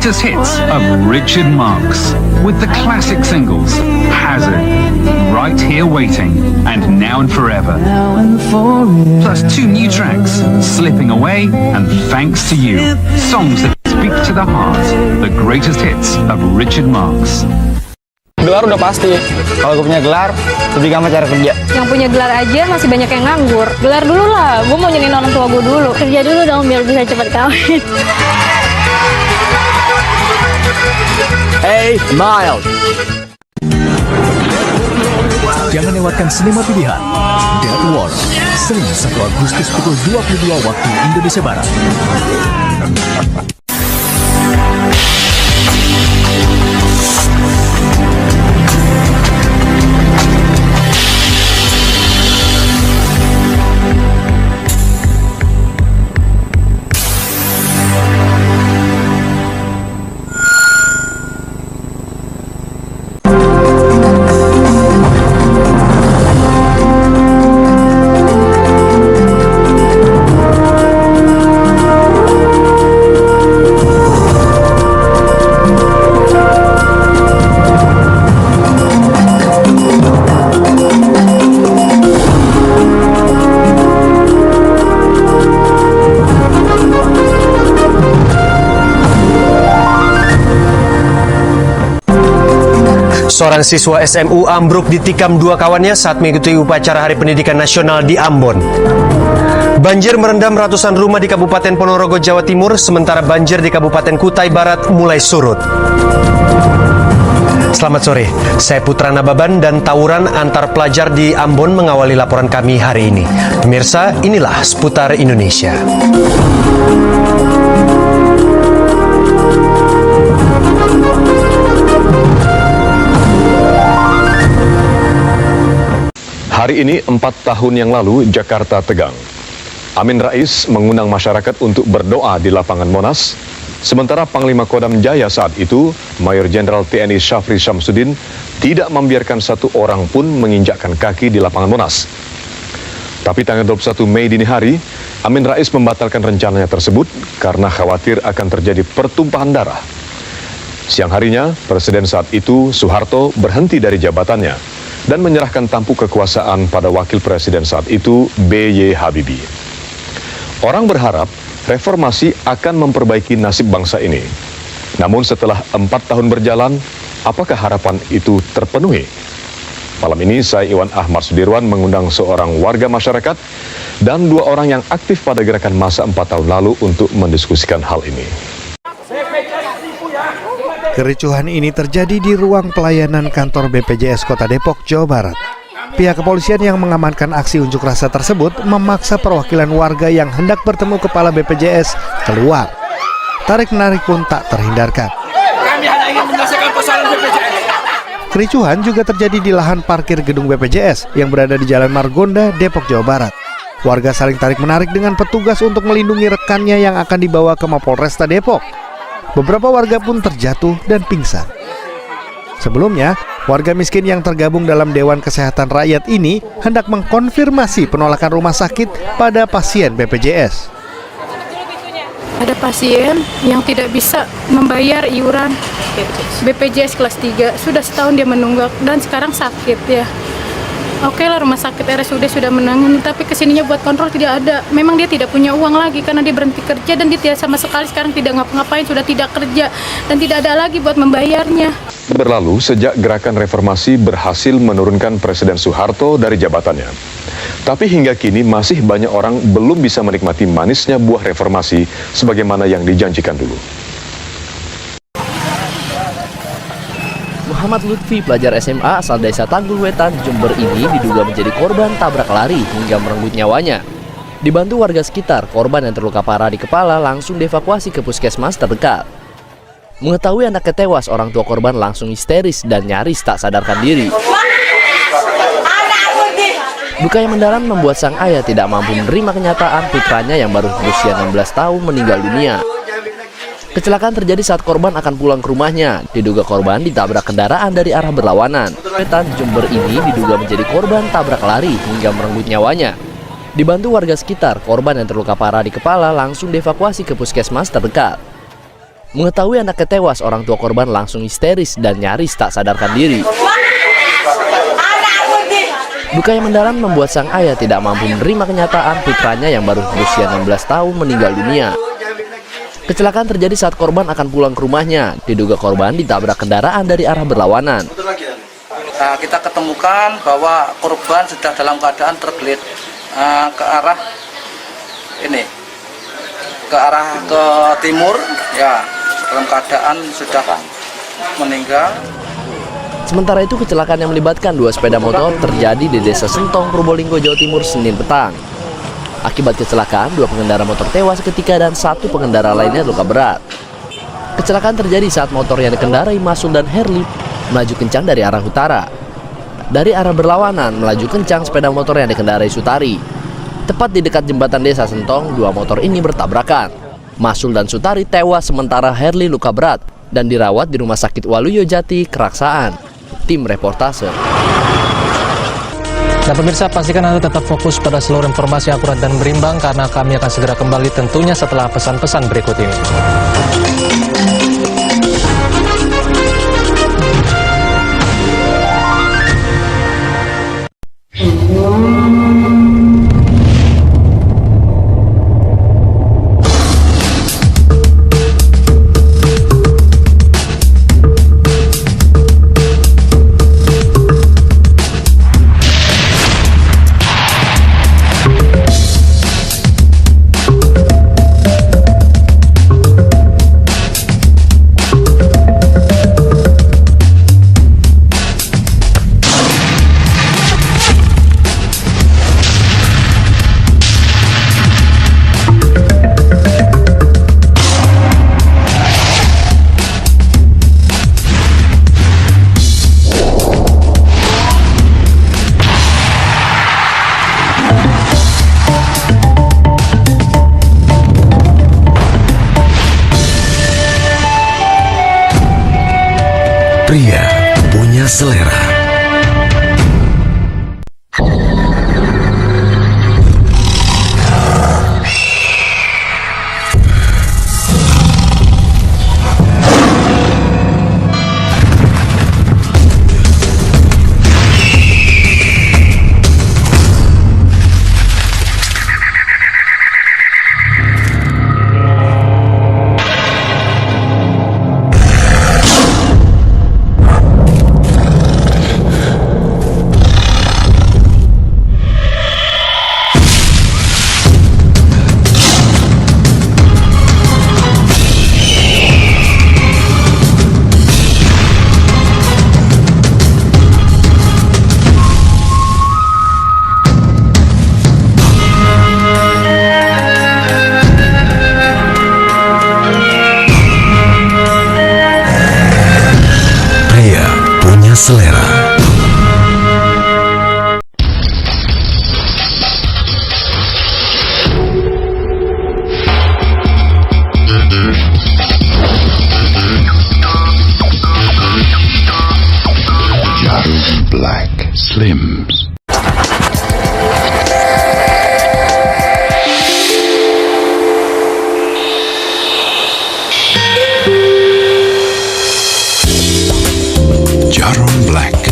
greatest hits of Richard Marx, with the classic singles Hazard, Right Here Waiting, and Now and Forever. Plus 2 new tracks, Slipping Away and Thanks to You. Songs that speak to the heart, the greatest hits of Richard Marx. Gelar udah pasti. Kalau gue punya gelar, lebih gampang cari kerja. Yang punya gelar aja masih banyak yang nganggur. Gelar dulu lah, gue mau nyenengin orang tua gue dulu. Kerja dulu dong biar bisa cepat kawin. Hey, Miles. Jangan lewatkan sinema pilihan Death War, Senin 1 Agustus pukul 22 waktu Indonesia Barat. Seorang siswa SMU ambruk ditikam 2 kawannya saat mengikuti upacara Hari Pendidikan Nasional di Ambon. Banjir merendam ratusan rumah di Kabupaten Ponorogo, Jawa Timur, sementara banjir di Kabupaten Kutai Barat mulai surut. Selamat sore, saya Putra Nababan dan tawuran antar pelajar di Ambon mengawali laporan kami hari ini. Pemirsa, inilah seputar Indonesia. Hari ini 4 tahun yang lalu Jakarta tegang. Amin Rais mengundang masyarakat untuk berdoa di lapangan Monas, sementara Panglima Kodam Jaya saat itu, Mayor Jenderal TNI Syafri Syamsuddin, tidak membiarkan satu orang pun menginjakkan kaki di lapangan Monas. Tapi tanggal 21 Mei dini hari, Amin Rais membatalkan rencananya tersebut karena khawatir akan terjadi pertumpahan darah. Siang harinya, Presiden saat itu, Soeharto, berhenti dari jabatannya dan menyerahkan tampuk kekuasaan pada Wakil Presiden saat itu, B.Y. Habibie. Orang berharap reformasi akan memperbaiki nasib bangsa ini. Namun setelah 4 tahun berjalan, apakah harapan itu terpenuhi? Malam ini saya Iwan Ahmad Sudirwan mengundang seorang warga masyarakat dan 2 orang yang aktif pada gerakan massa 4 tahun lalu untuk mendiskusikan hal ini. Kericuhan ini terjadi di ruang pelayanan kantor BPJS Kota Depok, Jawa Barat. Pihak kepolisian yang mengamankan aksi unjuk rasa tersebut memaksa perwakilan warga yang hendak bertemu kepala BPJS keluar. Tarik-menarik pun tak terhindarkan. Kami hanya ingin menyelesaikan persoalan BPJS. Kericuhan juga terjadi di lahan parkir gedung BPJS yang berada di Jalan Margonda, Depok, Jawa Barat. Warga saling tarik-menarik dengan petugas untuk melindungi rekannya yang akan dibawa ke Mapolresta Depok. Beberapa warga pun terjatuh dan pingsan. Sebelumnya, warga miskin yang tergabung dalam Dewan Kesehatan Rakyat ini hendak mengkonfirmasi penolakan rumah sakit pada pasien BPJS. Ada pasien yang tidak bisa membayar iuran BPJS kelas 3. Sudah setahun dia menunggak dan sekarang sakit ya. Oke lah, rumah sakit RSUD sudah menangani, tapi kesininya buat kontrol tidak ada. Memang dia tidak punya uang lagi karena dia berhenti kerja dan dia tidak sama sekali sekarang tidak ngapa-ngapain, sudah tidak kerja dan tidak ada lagi buat membayarnya. Berlalu sejak gerakan reformasi berhasil menurunkan Presiden Soeharto dari jabatannya. Tapi hingga kini masih banyak orang belum bisa menikmati manisnya buah reformasi sebagaimana yang dijanjikan dulu. Muhammad Lutfi, pelajar SMA asal desa Tanggul Wetan, Jember ini diduga menjadi korban tabrak lari hingga merenggut nyawanya. Dibantu warga sekitar, korban yang terluka parah di kepala langsung dievakuasi ke puskesmas terdekat. Mengetahui anaknya tewas, orang tua korban langsung histeris dan nyaris tak sadarkan diri. Duka yang mendalam membuat sang ayah tidak mampu menerima kenyataan putranya yang baru berusia 16 tahun meninggal dunia. Kecelakaan terjadi saat korban akan pulang ke rumahnya. Diduga korban ditabrak kendaraan dari arah berlawanan. Wetan Jember ini diduga menjadi korban tabrak lari hingga merenggut nyawanya. Dibantu warga sekitar, korban yang terluka parah di kepala langsung dievakuasi ke puskesmas terdekat. Mengetahui anaknya tewas, orang tua korban langsung histeris dan nyaris tak sadarkan diri. Duka yang mendalam membuat sang ayah tidak mampu menerima kenyataan putranya yang baru berusia 16 tahun meninggal dunia. Kecelakaan terjadi saat korban akan pulang ke rumahnya. Diduga korban ditabrak kendaraan dari arah berlawanan. Nah, kita ketemukan bahwa korban sudah dalam keadaan terbelit ke arah ke timur, ya, dalam keadaan sudah meninggal. Sementara itu, kecelakaan yang melibatkan dua sepeda motor terjadi di Desa Sentong, Probolinggo, Jawa Timur, Senin petang. Akibat kecelakaan, dua pengendara motor tewas seketika dan satu pengendara lainnya luka berat. Kecelakaan terjadi saat motor yang dikendarai Masul dan Herli melaju kencang dari arah utara. Dari arah berlawanan, melaju kencang sepeda motor yang dikendarai Sutari. Tepat di dekat jembatan Desa Sentong, dua motor ini bertabrakan. Masul dan Sutari tewas sementara Herli luka berat dan dirawat di Rumah Sakit Waluyo Jati, Keraksaan. Tim reportase. Nah pemirsa, pastikan Anda tetap fokus pada seluruh informasi akurat dan berimbang karena kami akan segera kembali tentunya setelah pesan-pesan berikut ini. Pria punya selera. Selera. Jarum Black Slims. Jarum Black